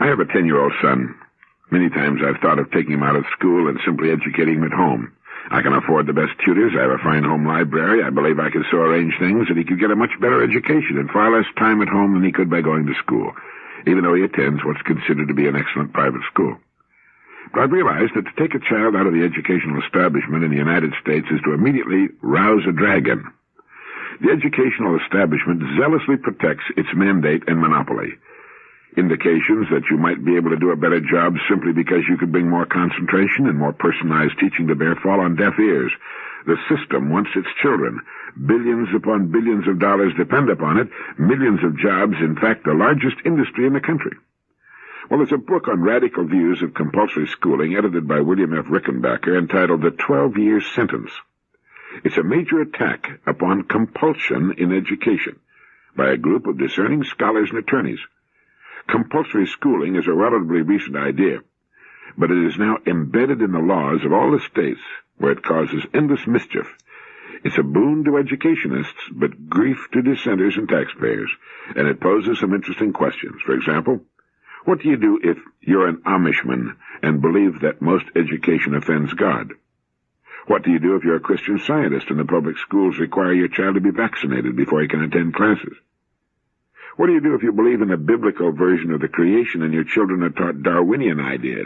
I have a 10-year-old son. Many times I've thought of taking him out of school and simply educating him at home. I can afford the best tutors. I have a fine home library. I believe I could so arrange things that he could get a much better education and far less time at home than he could by going to school, even though he attends what's considered to be an excellent private school. But I've realized that to take a child out of the educational establishment in the United States is to immediately rouse a dragon. The educational establishment zealously protects its mandate and monopoly. Indications that you might be able to do a better job simply because you could bring more concentration and more personalized teaching to bear fall on deaf ears. The system wants its children. Billions upon billions of dollars depend upon it. Millions of jobs, in fact, the largest industry in the country. Well, there's a book on radical views of compulsory schooling edited by William F. Rickenbacker entitled The 12-Year Sentence. It's a major attack upon compulsion in education by a group of discerning scholars and attorneys. Compulsory schooling is a relatively recent idea, but it is now embedded in the laws of all the states where it causes endless mischief. It's a boon to educationists, but grief to dissenters and taxpayers, and it poses some interesting questions. For example, what do you do if you're an Amishman and believe that most education offends God? What do you do if you're a Christian Scientist and the public schools require your child to be vaccinated before he can attend classes? What do you do if you believe in the biblical version of the creation and your children are taught Darwinian ideas?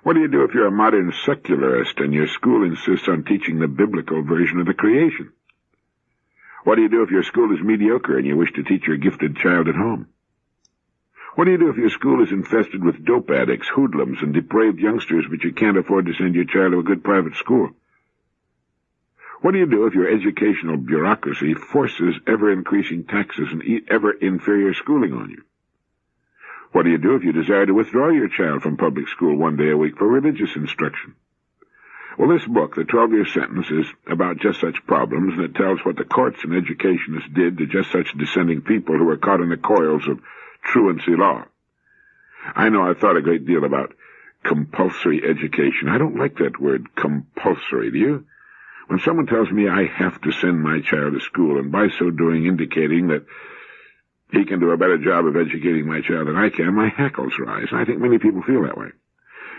What do you do if you're a modern secularist and your school insists on teaching the biblical version of the creation? What do you do if your school is mediocre and you wish to teach your gifted child at home? What do you do if your school is infested with dope addicts, hoodlums, and depraved youngsters, but you can't afford to send your child to a good private school? What do you do if your educational bureaucracy forces ever-increasing taxes and ever-inferior schooling on you? What do you do if you desire to withdraw your child from public school one day a week for religious instruction? Well, this book, The 12-Year Sentence, is about just such problems, and it tells what the courts and educationists did to just such dissenting people who were caught in the coils of truancy law. I know I've thought a great deal about compulsory education. I don't like that word, compulsory, do you? When someone tells me I have to send my child to school, and by so doing indicating that he can do a better job of educating my child than I can, my hackles rise. I think many people feel that way.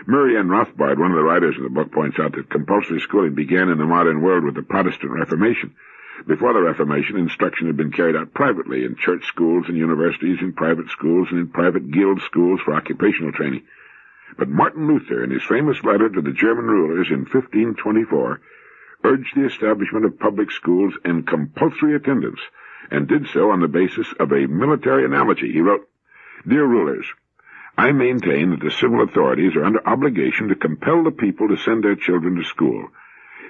Murray N. Rothbard, one of the writers of the book, points out that compulsory schooling began in the modern world with the Protestant Reformation. Before the Reformation, instruction had been carried out privately in church schools and universities, in private schools, and in private guild schools for occupational training. But Martin Luther, in his famous letter to the German rulers in 1524, urged the establishment of public schools and compulsory attendance, and did so on the basis of a military analogy. He wrote, "Dear rulers, I maintain that the civil authorities are under obligation to compel the people to send their children to school.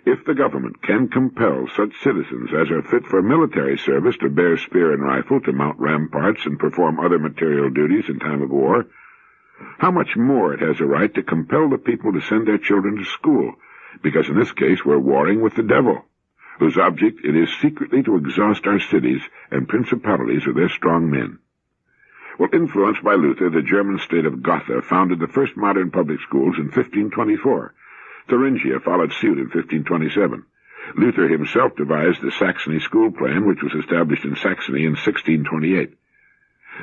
If the government can compel such citizens as are fit for military service to bear spear and rifle, to mount ramparts, and perform other material duties in time of war, how much more it has a right to compel the people to send their children to school, because in this case we're warring with the devil, whose object it is secretly to exhaust our cities and principalities of their strong men." Well, influenced by Luther, the German state of Gotha founded the first modern public schools in 1524. Thuringia followed suit in 1527. Luther himself devised the Saxony school plan, which was established in Saxony in 1628.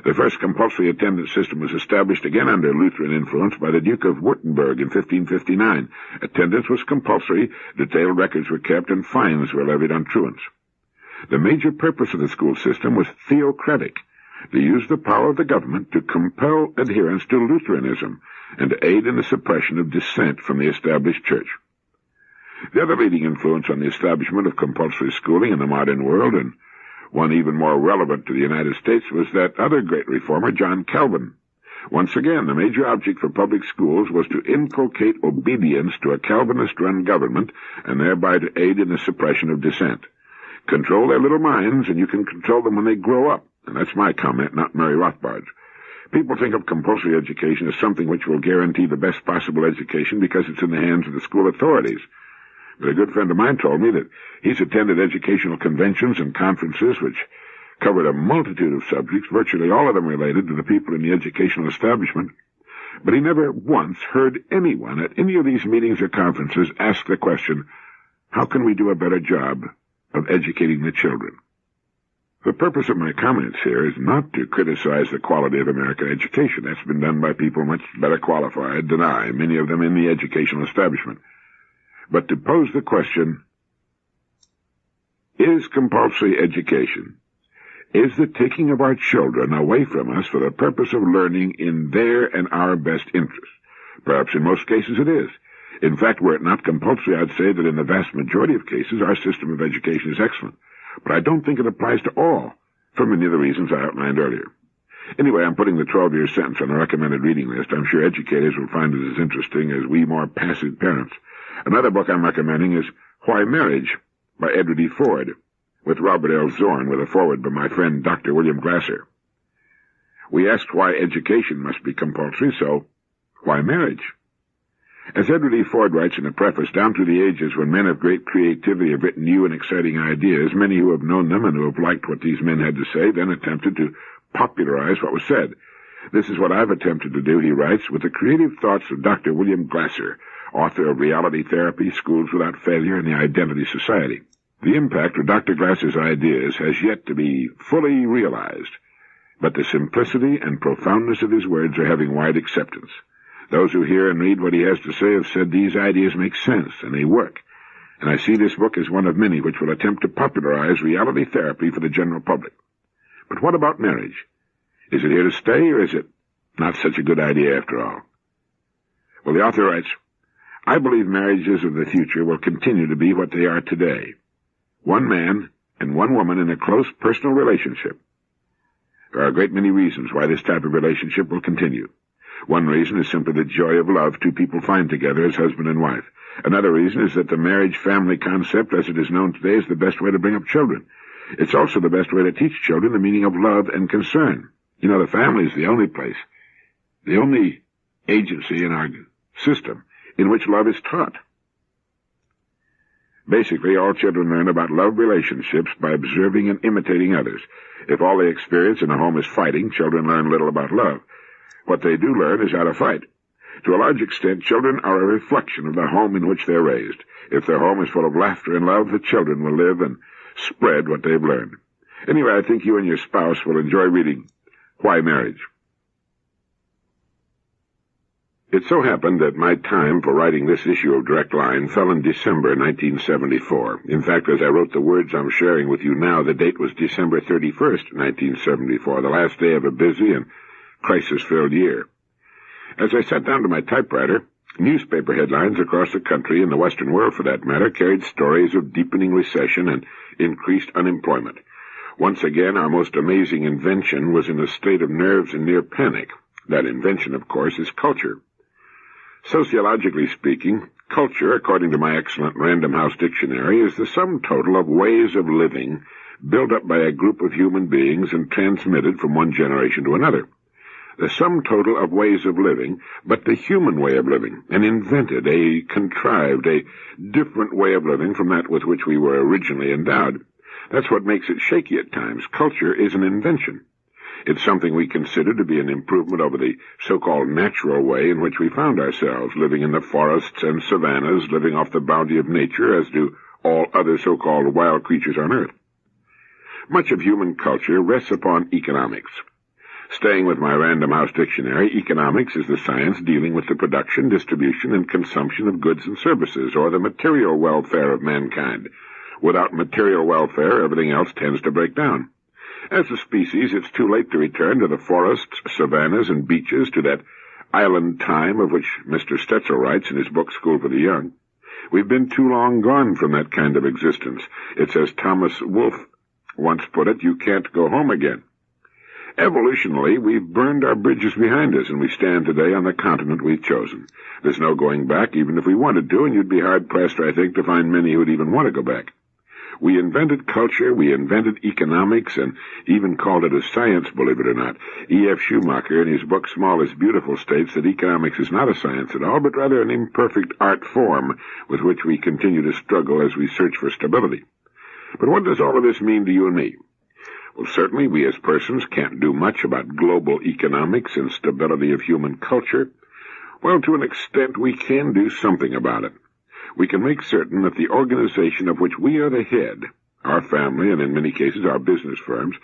The first compulsory attendance system was established again under Lutheran influence by the Duke of Württemberg in 1559. Attendance was compulsory, detailed records were kept, and fines were levied on truants. The major purpose of the school system was theocratic, to use the power of the government to compel adherence to Lutheranism and to aid in the suppression of dissent from the established church. The other leading influence on the establishment of compulsory schooling in the modern world, and one even more relevant to the United States, was that other great reformer, John Calvin. Once again, the major object for public schools was to inculcate obedience to a Calvinist-run government and thereby to aid in the suppression of dissent. Control their little minds, and you can control them when they grow up. And that's my comment, not Murray Rothbard's. People think of compulsory education as something which will guarantee the best possible education because it's in the hands of the school authorities. But a good friend of mine told me that he's attended educational conventions and conferences which covered a multitude of subjects, virtually all of them related to the people in the educational establishment, but he never once heard anyone at any of these meetings or conferences ask the question, how can we do a better job of educating the children? The purpose of my comments here is not to criticize the quality of American education. That's been done by people much better qualified than I, many of them in the educational establishment. But to pose the question, is compulsory education, is the taking of our children away from us for the purpose of learning in their and our best interest? Perhaps in most cases it is. In fact, were it not compulsory, I'd say that in the vast majority of cases our system of education is excellent. But I don't think it applies to all, for many of the reasons I outlined earlier. Anyway, I'm putting the 12-year sentence on the recommended reading list. I'm sure educators will find it as interesting as we more passive parents. Another book I'm recommending is Why Marriage by Edward E. Ford, with Robert L. Zorn, with a foreword by my friend Dr. William Glasser. We asked why education must be compulsory, so why marriage? As Edward E. Ford writes in a preface, down through the ages when men of great creativity have written new and exciting ideas, many who have known them and who have liked what these men had to say then attempted to popularize what was said. This is what I've attempted to do, he writes, with the creative thoughts of Dr. William Glasser, author of Reality Therapy, Schools Without Failure, and the Identity Society. The impact of Dr. Glasser's ideas has yet to be fully realized, but the simplicity and profoundness of his words are having wide acceptance. Those who hear and read what he has to say have said these ideas make sense, and they work. And I see this book as one of many which will attempt to popularize reality therapy for the general public. But what about marriage? Is it here to stay, or is it not such a good idea after all? Well, the author writes, I believe marriages of the future will continue to be what they are today. One man and one woman in a close personal relationship. There are a great many reasons why this type of relationship will continue. One reason is simply the joy of love two people find together as husband and wife. Another reason is that the marriage-family concept, as it is known today, is the best way to bring up children. It's also the best way to teach children the meaning of love and concern. You know, the family is the only place, the only agency in our system in which love is taught. Basically, all children learn about love relationships by observing and imitating others. If all they experience in a home is fighting, children learn little about love. What they do learn is how to fight. To a large extent, children are a reflection of the home in which they're raised. If their home is full of laughter and love, the children will live and spread what they've learned. Anyway, I think you and your spouse will enjoy reading Why Marriage. It so happened that my time for writing this issue of Direct Line fell in December 1974. In fact, as I wrote the words I'm sharing with you now, the date was December 31st, 1974, the last day of a busy and crisis-filled year. As I sat down to my typewriter, newspaper headlines across the country, and the Western world for that matter, carried stories of deepening recession and increased unemployment. Once again, our most amazing invention was in a state of nerves and near panic. That invention, of course, is culture. Sociologically speaking, culture, according to my excellent Random House dictionary, is the sum total of ways of living built up by a group of human beings and transmitted from one generation to another. The sum total of ways of living, but the human way of living, an invented, a contrived, a different way of living from that with which we were originally endowed. That's what makes it shaky at times. Culture is an invention. It's something we consider to be an improvement over the so-called natural way in which we found ourselves, living in the forests and savannas, living off the bounty of nature, as do all other so-called wild creatures on Earth. Much of human culture rests upon economics. Staying with my Random House dictionary, economics is the science dealing with the production, distribution, and consumption of goods and services, or the material welfare of mankind. Without material welfare, everything else tends to break down. As a species, it's too late to return to the forests, savannas, and beaches, to that island time of which Mr. Stetzel writes in his book School for the Young. We've been too long gone from that kind of existence. It's as Thomas Wolfe once put it, you can't go home again. Evolutionally, we've burned our bridges behind us, and we stand today on the continent we've chosen. There's no going back, even if we wanted to, and you'd be hard-pressed, I think, to find many who'd even want to go back. We invented culture, we invented economics, and even called it a science, believe it or not. E.F. Schumacher, in his book Small is Beautiful, states that economics is not a science at all, but rather an imperfect art form with which we continue to struggle as we search for stability. But what does all of this mean to you and me? Well, certainly we as persons can't do much about global economics and stability of human culture. Well, to an extent, we can do something about it. We can make certain that the organization of which we are the head, our family, and in many cases our business firms,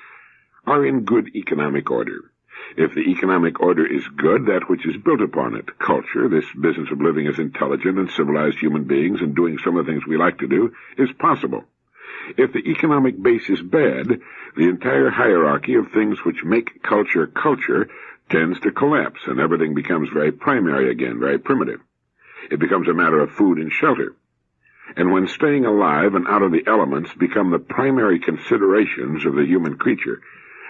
are in good economic order. If the economic order is good, that which is built upon it, culture, this business of living as intelligent and civilized human beings and doing some of the things we like to do, is possible. If the economic base is bad, the entire hierarchy of things which make culture culture tends to collapse, and everything becomes very primary again, very primitive. It becomes a matter of food and shelter. And when staying alive and out of the elements become the primary considerations of the human creature,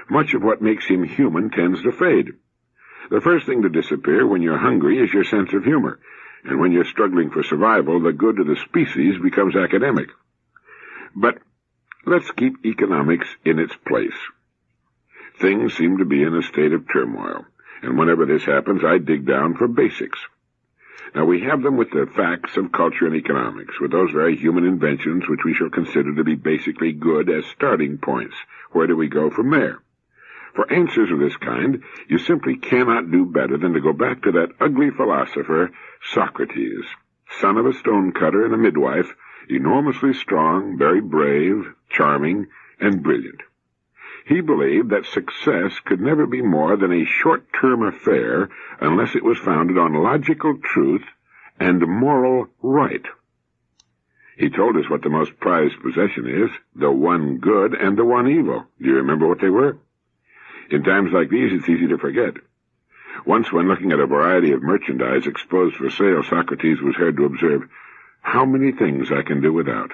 much of what makes him human tends to fade. The first thing to disappear when you're hungry is your sense of humor, and when you're struggling for survival, the good of the species becomes academic. But let's keep economics in its place. Things seem to be in a state of turmoil, and whenever this happens, I dig down for basics. Now, we have them with the facts of culture and economics, with those very human inventions which we shall consider to be basically good as starting points. Where do we go from there? For answers of this kind, you simply cannot do better than to go back to that ugly philosopher, Socrates, son of a stonecutter and a midwife, enormously strong, very brave, charming, and brilliant. He believed that success could never be more than a short-term affair unless it was founded on logical truth and moral right. He told us what the most prized possession is, the one good and the one evil. Do you remember what they were? In times like these, it's easy to forget. Once, when looking at a variety of merchandise exposed for sale, Socrates was heard to observe, "How many things I can do without."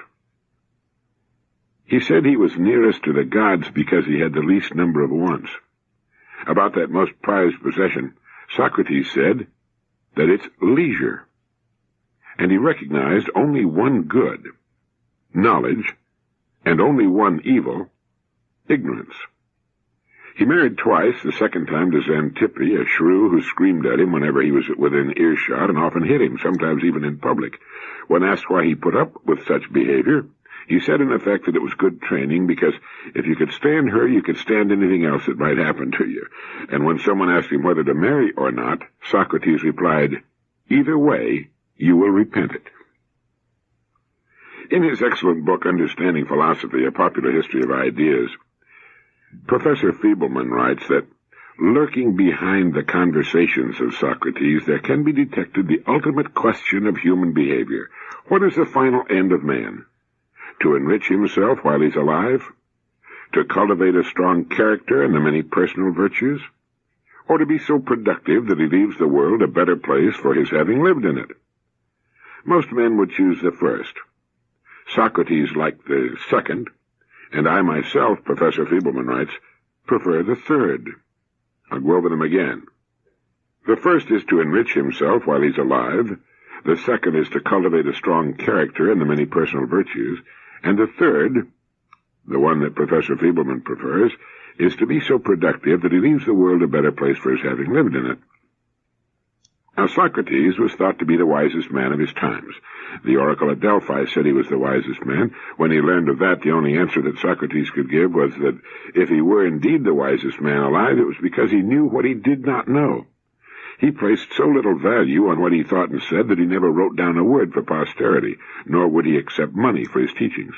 He said he was nearest to the gods because he had the least number of wants. About that most prized possession, Socrates said that it's leisure. And he recognized only one good, knowledge, and only one evil, ignorance. He married twice, the second time to Xantippe, a shrew who screamed at him whenever he was within earshot and often hit him, sometimes even in public. When asked why he put up with such behavior, he said in effect that it was good training because if you could stand her, you could stand anything else that might happen to you. And when someone asked him whether to marry or not, Socrates replied, "Either way, you will repent it." In his excellent book, Understanding Philosophy, A Popular History of Ideas, Professor Feebleman writes that, lurking behind the conversations of Socrates, there can be detected the ultimate question of human behavior. What is the final end of man? To enrich himself while he's alive? To cultivate a strong character and the many personal virtues? Or to be so productive that he leaves the world a better place for his having lived in it? Most men would choose the first. Socrates liked the second, and I myself, Professor Feebleman writes, prefer the third. I'll go over them again. The first is to enrich himself while he's alive. The second is to cultivate a strong character and the many personal virtues. And the third, the one that Professor Feebleman prefers, is to be so productive that he leaves the world a better place for his having lived in it. Now, Socrates was thought to be the wisest man of his times. The oracle at Delphi said he was the wisest man. When he learned of that, the only answer that Socrates could give was that if he were indeed the wisest man alive, it was because he knew what he did not know. He placed so little value on what he thought and said that he never wrote down a word for posterity, nor would he accept money for his teachings.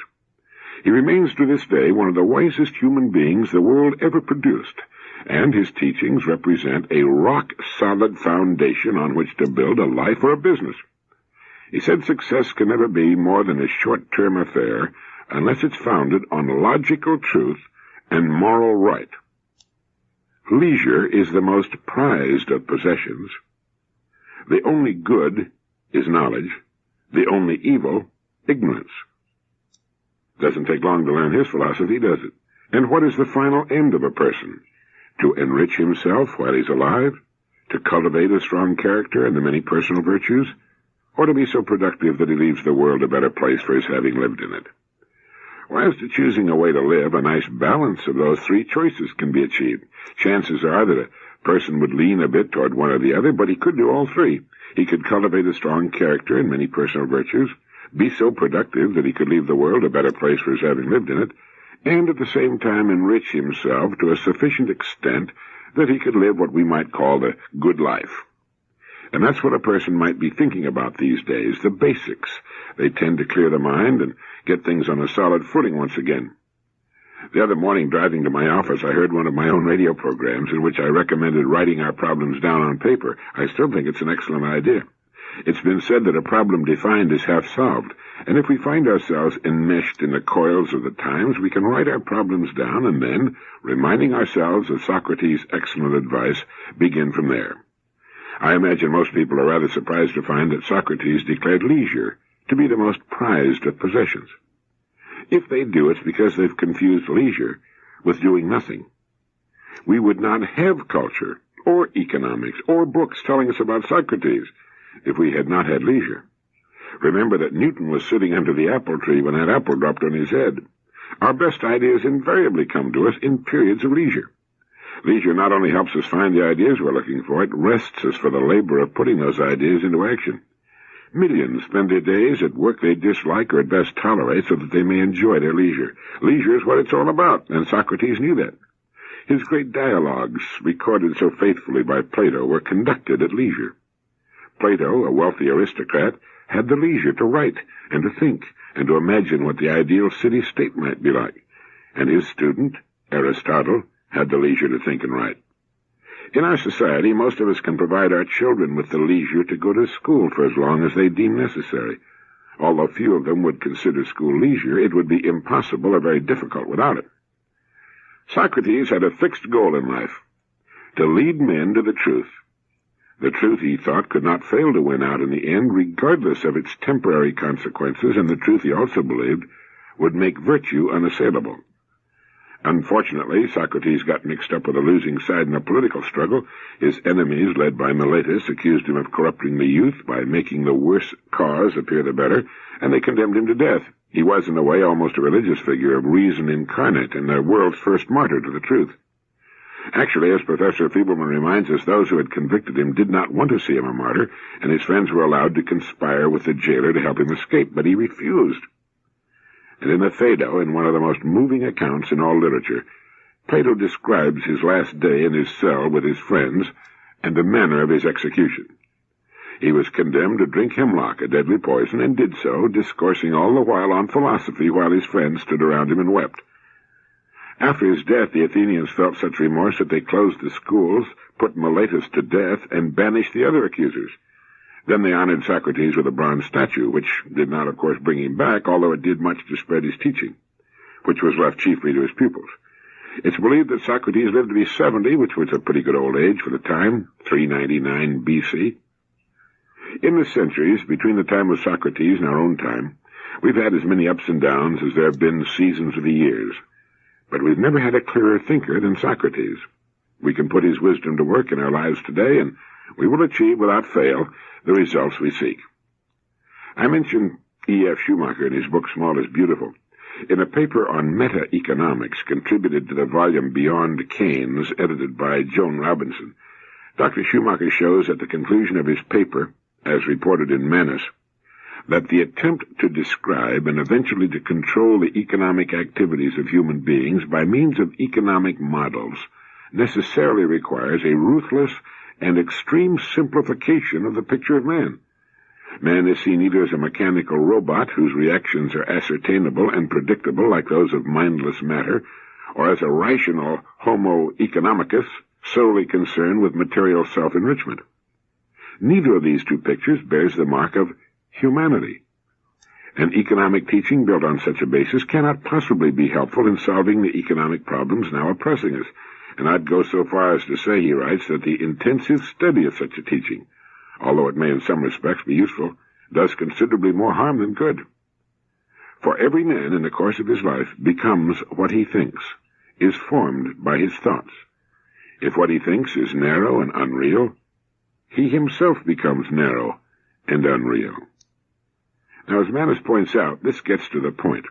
He remains to this day one of the wisest human beings the world ever produced, and his teachings represent a rock-solid foundation on which to build a life or a business. He said success can never be more than a short-term affair unless it's founded on logical truth and moral right. Leisure is the most prized of possessions. The only good is knowledge. The only evil, ignorance. Doesn't take long to learn his philosophy, does it? And what is the final end of a person? To enrich himself while he's alive? To cultivate a strong character and the many personal virtues? Or to be so productive that he leaves the world a better place for his having lived in it? Well, as to choosing a way to live, a nice balance of those three choices can be achieved. Chances are that a person would lean a bit toward one or the other, but he could do all three. He could cultivate a strong character and many personal virtues, be so productive that he could leave the world a better place for his having lived in it, and at the same time enrich himself to a sufficient extent that he could live what we might call the good life. And that's what a person might be thinking about these days, the basics. They tend to clear the mind and get things on a solid footing once again. The other morning, driving to my office, I heard one of my own radio programs in which I recommended writing our problems down on paper. I still think it's an excellent idea. It's been said that a problem defined is half solved, and if we find ourselves enmeshed in the coils of the times, we can write our problems down and then, reminding ourselves of Socrates' excellent advice, begin from there. I imagine most people are rather surprised to find that Socrates declared leisure to be the most prized of possessions. If they do, it's because they've confused leisure with doing nothing. We would not have culture, or economics, or books telling us about Socrates if we had not had leisure. Remember that Newton was sitting under the apple tree when that apple dropped on his head. Our best ideas invariably come to us in periods of leisure. Leisure not only helps us find the ideas we're looking for, it rests us for the labor of putting those ideas into action. Millions spend their days at work they dislike or at best tolerate so that they may enjoy their leisure. Leisure is what it's all about, and Socrates knew that. His great dialogues, recorded so faithfully by Plato, were conducted at leisure. Plato, a wealthy aristocrat, had the leisure to write and to think and to imagine what the ideal city-state might be like, and his student, Aristotle, had the leisure to think and write. In our society, most of us can provide our children with the leisure to go to school for as long as they deem necessary. Although few of them would consider school leisure, it would be impossible or very difficult without it. Socrates had a fixed goal in life, to lead men to the truth. The truth, he thought, could not fail to win out in the end, regardless of its temporary consequences, and the truth, he also believed, would make virtue unassailable. Unfortunately, Socrates got mixed up with a losing side in a political struggle. His enemies, led by Miletus, accused him of corrupting the youth by making the worse cause appear the better, and they condemned him to death. He was, in a way, almost a religious figure of reason incarnate and the world's first martyr to the truth. Actually, as Professor Feebleman reminds us, those who had convicted him did not want to see him a martyr, and his friends were allowed to conspire with the jailer to help him escape, but he refused. And in the Phaedo, in one of the most moving accounts in all literature, Plato describes his last day in his cell with his friends and the manner of his execution. He was condemned to drink hemlock, a deadly poison, and did so, discoursing all the while on philosophy while his friends stood around him and wept. After his death, the Athenians felt such remorse that they closed the schools, put Miletus to death, and banished the other accusers. Then they honored Socrates with a bronze statue, which did not, of course, bring him back, although it did much to spread his teaching, which was left chiefly to his pupils. It's believed that Socrates lived to be 70, which was a pretty good old age for the time, 399 BC. In the centuries, between the time of Socrates and our own time, we've had as many ups and downs as there have been seasons of the years. But we've never had a clearer thinker than Socrates. We can put his wisdom to work in our lives today, and we will achieve, without fail, the results we seek. I mentioned E.F. Schumacher in his book Small is Beautiful. In a paper on meta-economics contributed to the volume Beyond Keynes, edited by Joan Robinson, Dr. Schumacher shows at the conclusion of his paper, as reported in Manus, that the attempt to describe and eventually to control the economic activities of human beings by means of economic models necessarily requires a ruthless and extreme simplification of the picture of man. Man is seen either as a mechanical robot whose reactions are ascertainable and predictable like those of mindless matter, or as a rational homo economicus solely concerned with material self-enrichment. Neither of these two pictures bears the mark of humanity. An economic teaching built on such a basis cannot possibly be helpful in solving the economic problems now oppressing us, and I'd go so far as to say, he writes, that the intensive study of such a teaching, although it may in some respects be useful, does considerably more harm than good. For every man in the course of his life becomes what he thinks, is formed by his thoughts. If what he thinks is narrow and unreal, he himself becomes narrow and unreal. Now, as Manus points out, this gets to the point.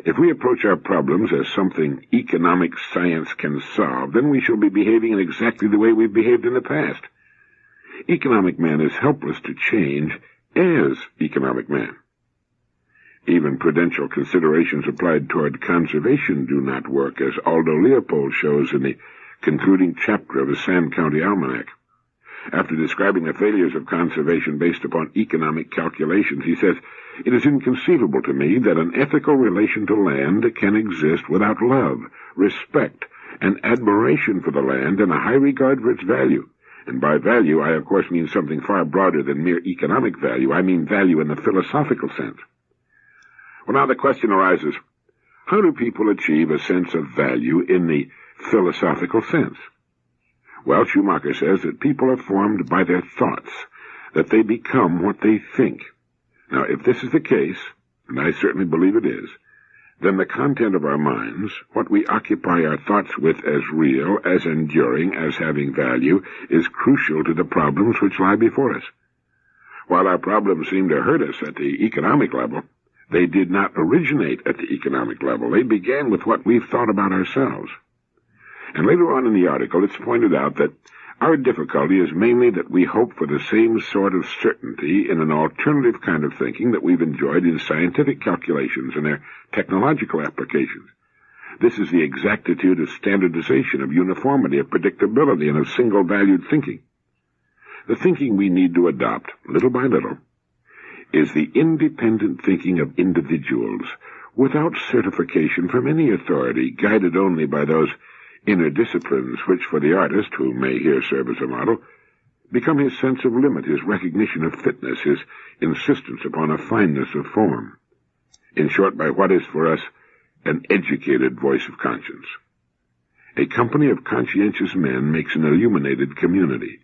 If we approach our problems as something economic science can solve, then we shall be behaving in exactly the way we've behaved in the past. Economic man is helpless to change as economic man. Even prudential considerations applied toward conservation do not work, as Aldo Leopold shows in the concluding chapter of the Sand County Almanac. After describing the failures of conservation based upon economic calculations, he says, "It is inconceivable to me that an ethical relation to land can exist without love, respect, and admiration for the land and a high regard for its value. And by value, I of course mean something far broader than mere economic value. I mean value in the philosophical sense." Well, now the question arises, how do people achieve a sense of value in the philosophical sense? Well, Schumacher says that people are formed by their thoughts, that they become what they think. Now, if this is the case, and I certainly believe it is, then the content of our minds, what we occupy our thoughts with as real, as enduring, as having value, is crucial to the problems which lie before us. While our problems seem to hurt us at the economic level, they did not originate at the economic level. They began with what we've thought about ourselves. And later on in the article, it's pointed out that our difficulty is mainly that we hope for the same sort of certainty in an alternative kind of thinking that we've enjoyed in scientific calculations and their technological applications. This is the exactitude of standardization, of uniformity, of predictability, and of single-valued thinking. The thinking we need to adopt, little by little, is the independent thinking of individuals, without certification from any authority, guided only by those inner disciplines which, for the artist, who may here serve as a model, become his sense of limit, his recognition of fitness, his insistence upon a fineness of form. In short, by what is for us an educated voice of conscience. A company of conscientious men makes an illuminated community,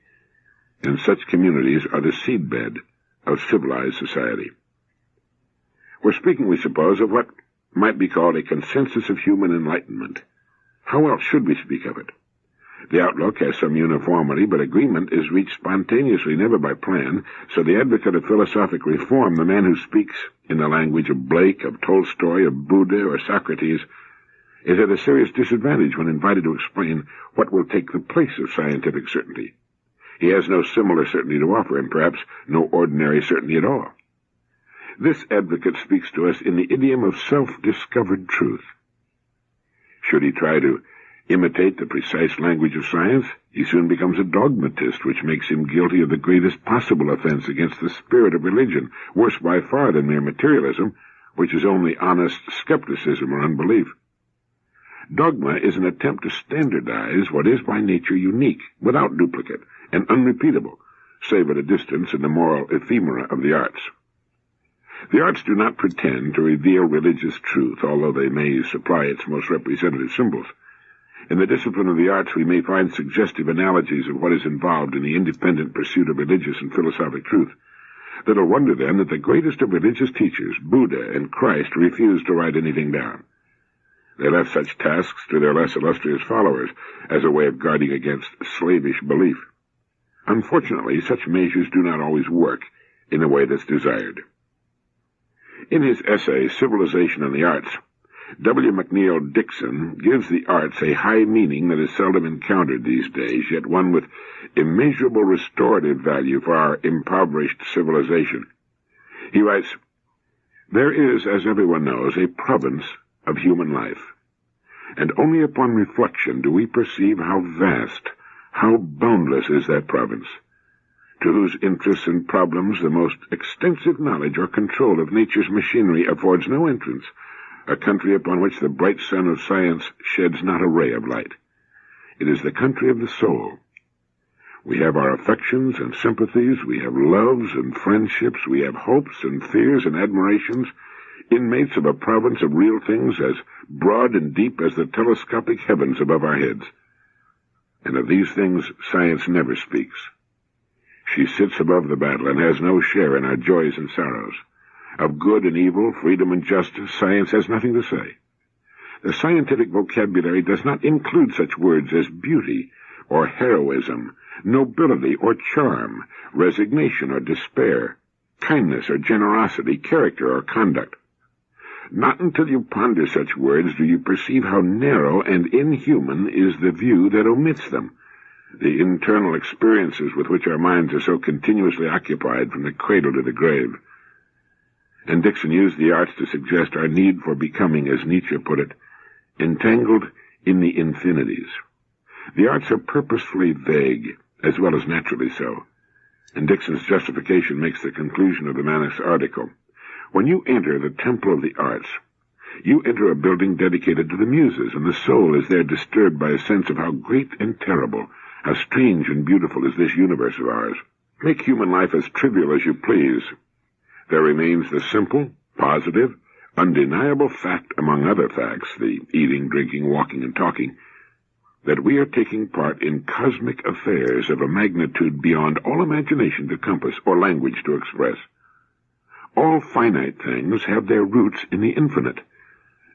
and such communities are the seedbed of civilized society. We're speaking, we suppose, of what might be called a consensus of human enlightenment. How else should we speak of it? The outlook has some uniformity, but agreement is reached spontaneously, never by plan, so the advocate of philosophic reform, the man who speaks in the language of Blake, of Tolstoy, of Buddha, or Socrates, is at a serious disadvantage when invited to explain what will take the place of scientific certainty. He has no similar certainty to offer, and perhaps no ordinary certainty at all. This advocate speaks to us in the idiom of self-discovered truth. Should he try to imitate the precise language of science, he soon becomes a dogmatist, which makes him guilty of the greatest possible offense against the spirit of religion, worse by far than mere materialism, which is only honest skepticism or unbelief. Dogma is an attempt to standardize what is by nature unique, without duplicate, and unrepeatable, save at a distance in the moral ephemera of the arts. The arts do not pretend to reveal religious truth, although they may supply its most representative symbols. In the discipline of the arts, we may find suggestive analogies of what is involved in the independent pursuit of religious and philosophic truth. Little wonder, then, that the greatest of religious teachers, Buddha and Christ, refused to write anything down. They left such tasks to their less illustrious followers as a way of guarding against slavish belief. Unfortunately, such measures do not always work in the way that's desired. In his essay, Civilization and the Arts, W. McNeill Dixon gives the arts a high meaning that is seldom encountered these days, yet one with immeasurable restorative value for our impoverished civilization. He writes, "There is, as everyone knows, a province of human life, and only upon reflection do we perceive how vast, how boundless is that province, to whose interests and problems the most extensive knowledge or control of nature's machinery affords no entrance, a country upon which the bright sun of science sheds not a ray of light. It is the country of the soul. We have our affections and sympathies, we have loves and friendships, we have hopes and fears and admirations, inmates of a province of real things as broad and deep as the telescopic heavens above our heads. And of these things science never speaks. She sits above the battle and has no share in our joys and sorrows. Of good and evil, freedom and justice, science has nothing to say. The scientific vocabulary does not include such words as beauty or heroism, nobility or charm, resignation or despair, kindness or generosity, character or conduct. Not until you ponder such words do you perceive how narrow and inhuman is the view that omits them, the internal experiences with which our minds are so continuously occupied from the cradle to the grave." And Dixon used the arts to suggest our need for becoming, as Nietzsche put it, entangled in the infinities. The arts are purposefully vague, as well as naturally so. And Dixon's justification makes the conclusion of the Manus article. When you enter the temple of the arts, you enter a building dedicated to the muses, and the soul is there disturbed by a sense of how great and terrible, how strange and beautiful is this universe of ours. Make human life as trivial as you please. There remains the simple, positive, undeniable fact among other facts, the eating, drinking, walking, and talking, that we are taking part in cosmic affairs of a magnitude beyond all imagination to compass or language to express. All finite things have their roots in the infinite,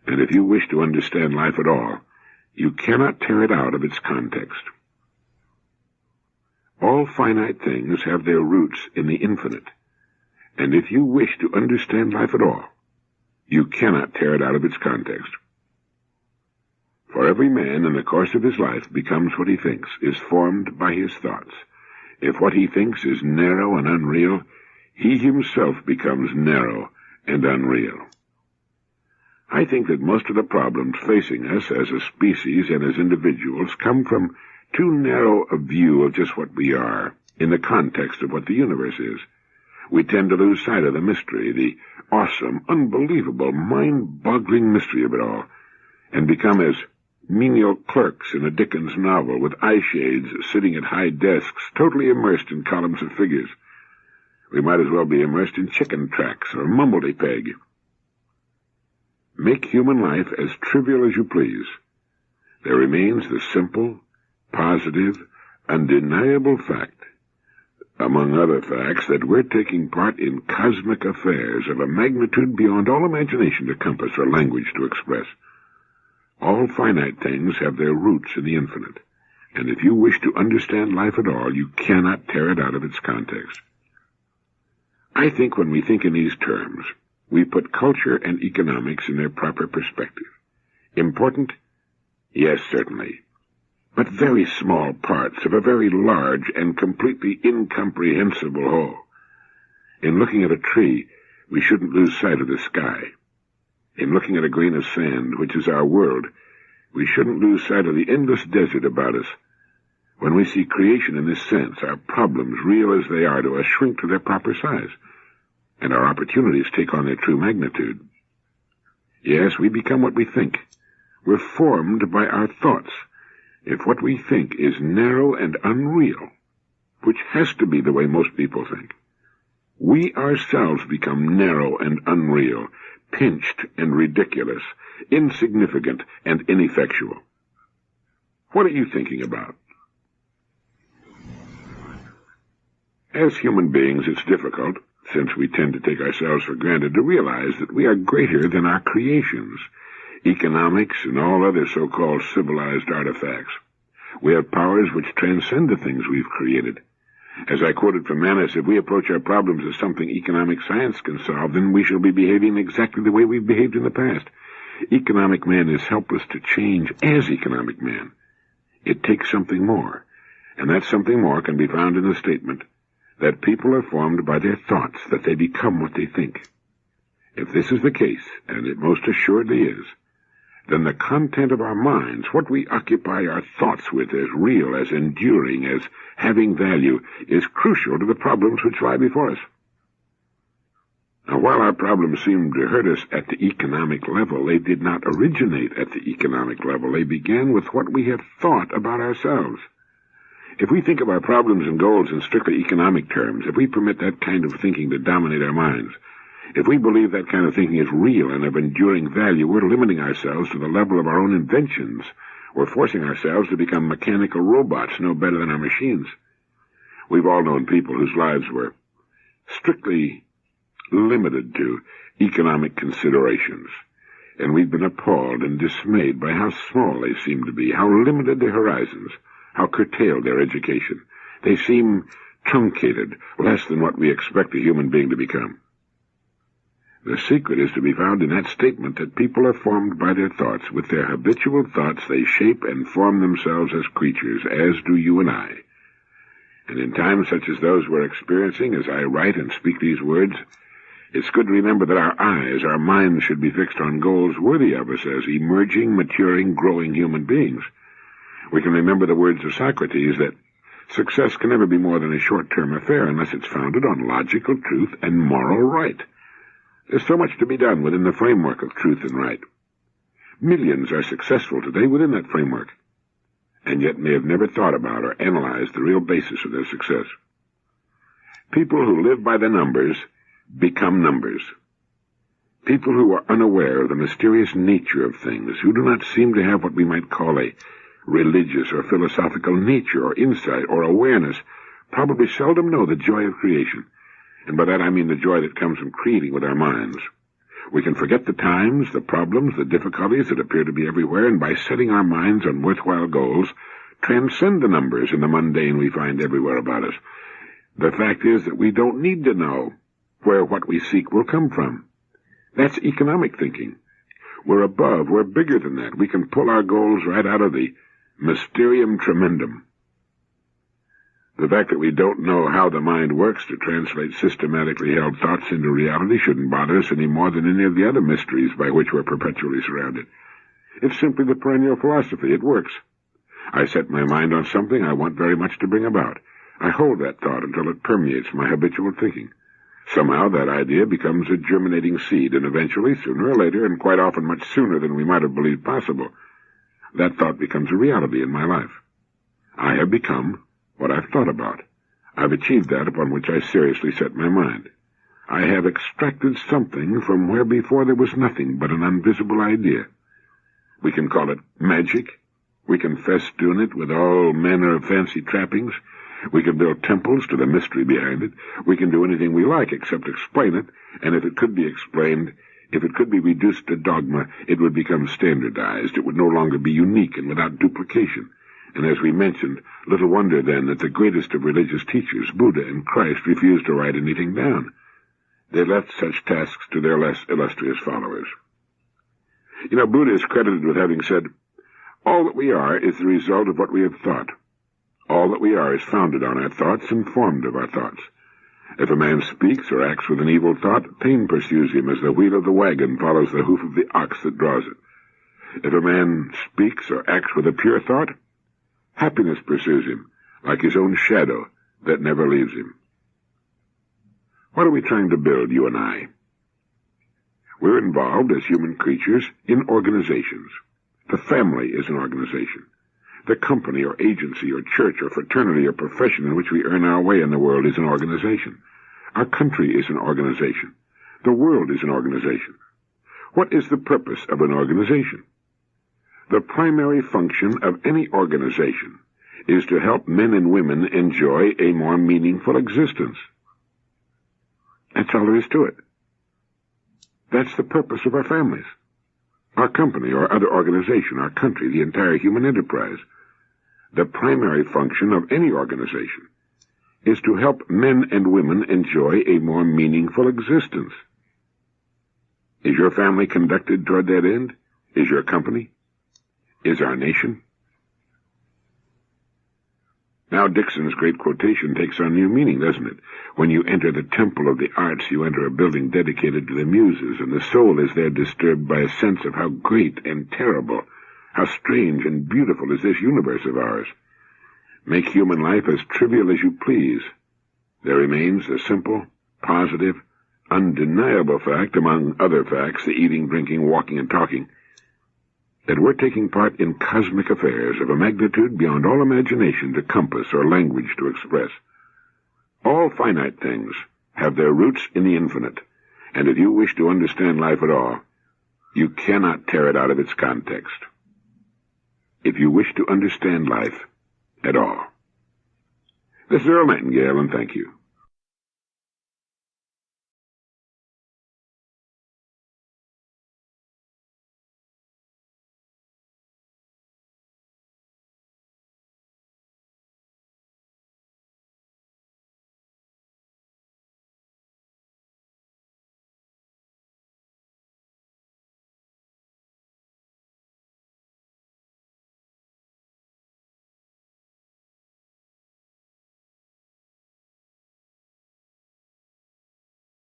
and if you wish to understand life at all, you cannot tear it out of its context. All finite things have their roots in the infinite, and if you wish to understand life at all, you cannot tear it out of its context. For every man in the course of his life becomes what he thinks, is formed by his thoughts. If what he thinks is narrow and unreal, he himself becomes narrow and unreal. I think that most of the problems facing us as a species and as individuals come from too narrow a view of just what we are in the context of what the universe is. We tend to lose sight of the mystery, the awesome, unbelievable, mind-boggling mystery of it all, and become as menial clerks in a Dickens novel with eye shades sitting at high desks, totally immersed in columns of figures. We might as well be immersed in chicken tracks or mumbledy-peg. Make human life as trivial as you please. There remains the simple, positive, undeniable fact, among other facts, that we're taking part in cosmic affairs of a magnitude beyond all imagination to compass or language to express. All finite things have their roots in the infinite, and if you wish to understand life at all, you cannot tear it out of its context. I think when we think in these terms, we put culture and economics in their proper perspective. Important? Yes, certainly. But very small parts of a very large and completely incomprehensible whole. In looking at a tree, we shouldn't lose sight of the sky. In looking at a grain of sand, which is our world, we shouldn't lose sight of the endless desert about us. When we see creation in this sense, our problems, real as they are to us, shrink to their proper size, and our opportunities take on their true magnitude. Yes, we become what we think. We're formed by our thoughts. If what we think is narrow and unreal, which has to be the way most people think, we ourselves become narrow and unreal, pinched and ridiculous, insignificant and ineffectual. What are you thinking about? As human beings, it's difficult, since we tend to take ourselves for granted, to realize that we are greater than our creations, economics and all other so-called civilized artifacts. We have powers which transcend the things we've created. As I quoted from Manus, if we approach our problems as something economic science can solve, then we shall be behaving exactly the way we've behaved in the past. Economic man is helpless to change as economic man. It takes something more, and that something more can be found in the statement that people are formed by their thoughts, that they become what they think. If this is the case, and it most assuredly is, then the content of our minds, what we occupy our thoughts with as real, as enduring, as having value, is crucial to the problems which lie before us. Now, while our problems seem to hurt us at the economic level, they did not originate at the economic level. They began with what we have thought about ourselves. If we think of our problems and goals in strictly economic terms, if we permit that kind of thinking to dominate our minds, if we believe that kind of thinking is real and of enduring value, we're limiting ourselves to the level of our own inventions. We're forcing ourselves to become mechanical robots, no better than our machines. We've all known people whose lives were strictly limited to economic considerations, and we've been appalled and dismayed by how small they seem to be, how limited their horizons, how curtailed their education. They seem truncated, less than what we expect a human being to become. The secret is to be found in that statement that people are formed by their thoughts. With their habitual thoughts, they shape and form themselves as creatures, as do you and I. And in times such as those we're experiencing, as I write and speak these words, it's good to remember that our eyes, our minds should be fixed on goals worthy of us as emerging, maturing, growing human beings. We can remember the words of Socrates that Success can never be more than a short-term affair unless it's founded on logical truth and moral right. There's so much to be done within the framework of truth and right. Millions are successful today within that framework, and yet may have never thought about or analyzed the real basis of their success. People who live by the numbers become numbers. People who are unaware of the mysterious nature of things, who do not seem to have what we might call a religious or philosophical nature or insight or awareness, probably seldom know the joy of creation, and by that I mean the joy that comes from creating with our minds. We can forget the times, the problems, the difficulties that appear to be everywhere, and by setting our minds on worthwhile goals, transcend the numbers and the mundane we find everywhere about us. The fact is that we don't need to know where what we seek will come from. That's economic thinking. We're above, we're bigger than that. We can pull our goals right out of the mysterium tremendum. The fact that we don't know how the mind works to translate systematically held thoughts into reality shouldn't bother us any more than any of the other mysteries by which we're perpetually surrounded. It's simply the perennial philosophy. It works. I set my mind on something I want very much to bring about. I hold that thought until it permeates my habitual thinking. Somehow that idea becomes a germinating seed, and eventually, sooner or later, and quite often much sooner than we might have believed possible, that thought becomes a reality in my life. I have become what I've thought about. I've achieved that upon which I seriously set my mind. I have extracted something from where before there was nothing but an invisible idea. We can call it magic. We can festoon it with all manner of fancy trappings. We can build temples to the mystery behind it. We can do anything we like except explain it, and if it could be explained, if it could be reduced to dogma, it would become standardized. It would no longer be unique and without duplication. And as we mentioned, little wonder then that the greatest of religious teachers, Buddha and Christ, refused to write anything down. They left such tasks to their less illustrious followers. Buddha is credited with having said, "All that we are is the result of what we have thought. All that we are is founded on our thoughts and formed of our thoughts. If a man speaks or acts with an evil thought, pain pursues him as the wheel of the wagon follows the hoof of the ox that draws it. If a man speaks or acts with a pure thought, happiness pursues him, like his own shadow that never leaves him." What are we trying to build, you and I? We're involved as human creatures in organizations. The family is an organization. The company or agency or church or fraternity or profession in which we earn our way in the world is an organization. Our country is an organization. The world is an organization. What is the purpose of an organization? The primary function of any organization is to help men and women enjoy a more meaningful existence. That's all there is to it. That's the purpose of our families, our company or other organization, our country, the entire human enterprise. The primary function of any organization is to help men and women enjoy a more meaningful existence. Is your family conducted toward that end? Is your company? Is our nation? Now Dixon's great quotation takes on new meaning, doesn't it? When you enter the temple of the arts, you enter a building dedicated to the muses, and the soul is there disturbed by a sense of how great and terrible, how strange and beautiful is this universe of ours. Make human life as trivial as you please. There remains the simple, positive, undeniable fact, among other facts, the eating, drinking, walking, and talking, that we're taking part in cosmic affairs of a magnitude beyond all imagination to compass or language to express. All finite things have their roots in the infinite, and if you wish to understand life at all, you cannot tear it out of its context. If you wish to understand life at all. This is Earl Nightingale, and thank you.